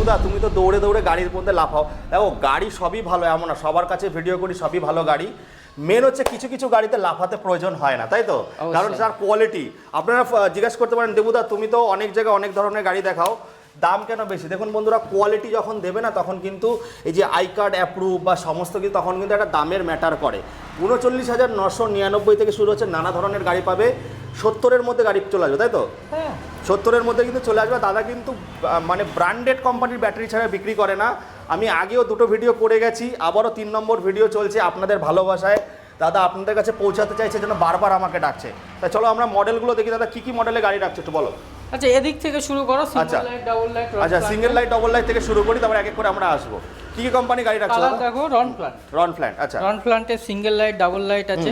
দেবুদা তুমি তো দৌড়ে দৌড়ে গাড়ির মধ্যে লাফাও। দেখো গাড়ি সবই ভালো, এমন না সবার কাছে ভিডিও করি সবই ভালো গাড়ি, মেন হচ্ছে কিছু কিছু গাড়িতে লাফাতে প্রয়োজন হয় না, তাই তো? কারণ যার কোয়ালিটি, আপনারা জিজ্ঞাসা করতে পারেন দেবুদা তুমি তো অনেক জায়গায় অনেক ধরনের গাড়ি দেখাও, দাম কেন বেশি? দেখুন বন্ধুরা, কোয়ালিটি যখন দেবে না তখন কিন্তু এই যে আই কার্ড অ্যাপ্রুভ বা সমস্ত কিছু তখন কিন্তু একটা দামের ম্যাটার করে। 39,999 থেকে শুরু হচ্ছে, নানা ধরনের গাড়ি পাবে, 70-এর মধ্যে গাড়ি চলে আসবে, তাই তো? হ্যাঁ 70-এর মধ্যে কিন্তু চলে আসবে। দাদা কিন্তু মানে ব্র্যান্ডেড কোম্পানির ব্যাটারি ছাড়া বিক্রি করে না। আমি আগেও 2টো ভিডিও করে গেছি, আবারও 3 নম্বর ভিডিও চলছে আপনাদের ভালোবাসায়। দাদা আপনাদের কাছে পৌঁছাতে চাইছে যেন বারবার আমাকে ডাকছে। তাই চলো আমরা মডেলগুলো দেখি। দাদা কী কী মডেলে গাড়ি রাখছে একটু বলো। আচ্ছা এদিক থেকে শুরু করো, সিঙ্গেল লাইট ডাবল লাইট। আচ্ছা সিঙ্গেল লাইট ডাবল লাইট থেকে শুরু করি, তারপর এক এক করে আমরা আসবো। কি কি কোম্পানি গাড়ি রাখছো? কালার দেখো রন প্লান্ট। রন প্ল্যান্ট, আচ্ছা রন প্লান্টের সিঙ্গেল লাইট ডাবল লাইট আছে,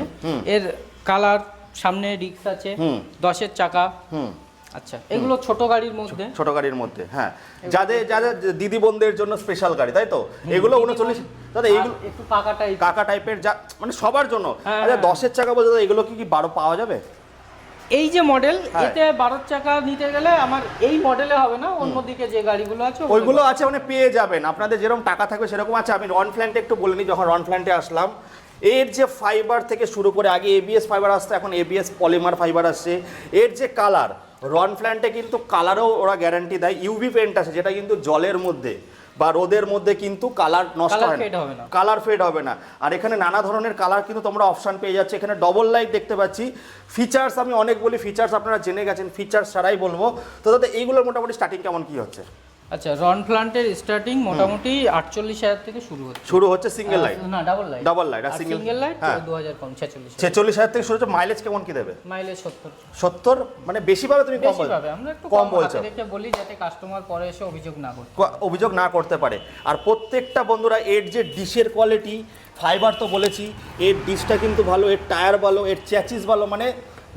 এর কালার, সামনে রিক্স আছে, 10-এর চাকা। আচ্ছা এগুলো ছোট গাড়ির মধ্যে, ছোট গাড়ির মধ্যে, হ্যাঁ যাদের যাদের দিদি বোনদের জন্য স্পেশাল গাড়ি, তাই তো? এগুলো 39 দাদা, এইগুলো একটু কাকা টাইপের, যা মানে সবার জন্য। আচ্ছা 10-এর চাকা বলতে দাদা এগুলো কি 12 পাওয়া যাবে? এই যে মডেল, এতে 12 চাকা নিতে গেলে আমার এই মডেলে হবে না, অন্যদিকে যে গাড়িগুলো আছে ওইগুলো আছে, মানে পেয়ে যাবেন আপনাদের যেরকম টাকা থাকবে সেরকম আছে। আমি রন প্ল্যান্টে একটু বলে নিই, যখন রন প্ল্যান্টে আসলাম, এর যে ফাইবার থেকে শুরু করে, আগে এবিএস ফাইবার আসতো, এখন এবিএস পলিমার ফাইবার আসছে। এর যে কালার, রন প্ল্যান্টে কিন্তু কালারও ওরা গ্যারান্টি দেয়। ইউভি পেন্ট আছে যেটা কিন্তু জলের মধ্যে বা রোদের মধ্যে কিন্তু কালার নষ্ট হয় না, কালার ফেড হবে না। আর এখানে নানা ধরনের কালার কিন্তু তোমরা অপশান পেয়ে যাচ্ছে। এখানে ডবল লাইট দেখতে পাচ্ছি। ফিচার্স আমি অনেক বলি, ফিচার্স আপনারা জেনে গেছেন, ফিচার্স ছাড়াই বলবো। তো দাদা এইগুলোর মোটামুটি স্টার্টিং কেমন কি হচ্ছে? আচ্ছা রন প্লান্টের স্টার্টিং মোটামুটি 48,000 থেকে শুরু হচ্ছে সিঙ্গেল লাইট, না ডাবল লাইট, ডাবল লাইট আর সিঙ্গেল লাইট 2000 কম 46,000। 46,000 থেকে শুরু হচ্ছে। মাইলেজ কেমন কি দেবে? মাইলেজ 70 মানে বেশি পাবে, তুমি কম পাবে, আমরা একটু কম বলছো, দেখে বলি যাতে কাস্টমার পরে এসে অভিযোগ না করতে পারে। আর প্রত্যেকটা বন্ধুরা এর যে ডিশের কোয়ালিটি, ফাইবার তো বলেছি, এর ডিশটা কিন্তু ভালো, এর টায়ার ভালো, এর চ্যাচিস ভালো, মানে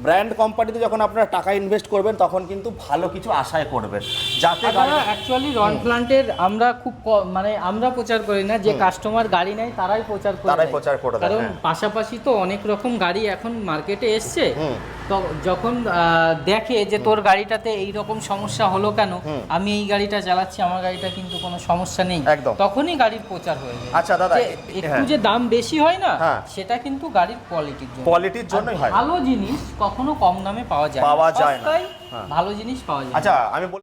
ব্র্যান্ড কোম্পানিতে যখন আপনারা টাকা ইনভেস্ট করবেন তখন কিন্তু ভালো কিছু আশায় করবেন। যাতে অ্যাকচুয়ালি রন প্লান্টের আমরা খুব মানে আমরা প্রচার করি না, যে কাস্টমার গাড়ি নেয় তারাই প্রচার করে, কারণ পাশাপাশি তো অনেক রকম গাড়ি এখন মার্কেটে এসছে। তো যখন দেখে যে তোর গাড়িটাতে এই রকম সমস্যা হলো কেন, আমি এই গাড়িটা চালাচ্ছি, আমার গাড়িটা কিন্তু কোনো সমস্যা নেই, তখনই গাড়ির প্রচার হয়ে যায়। আচ্ছা দাদা একটু যে দাম বেশি হয় না, সেটা কিন্তু গাড়ির কোয়ালিটির জন্যই হয়। ভালো জিনিস কখনো কম দামে পাওয়া যায় না, ভালো জিনিস পাওয়া যায়। আচ্ছা আমি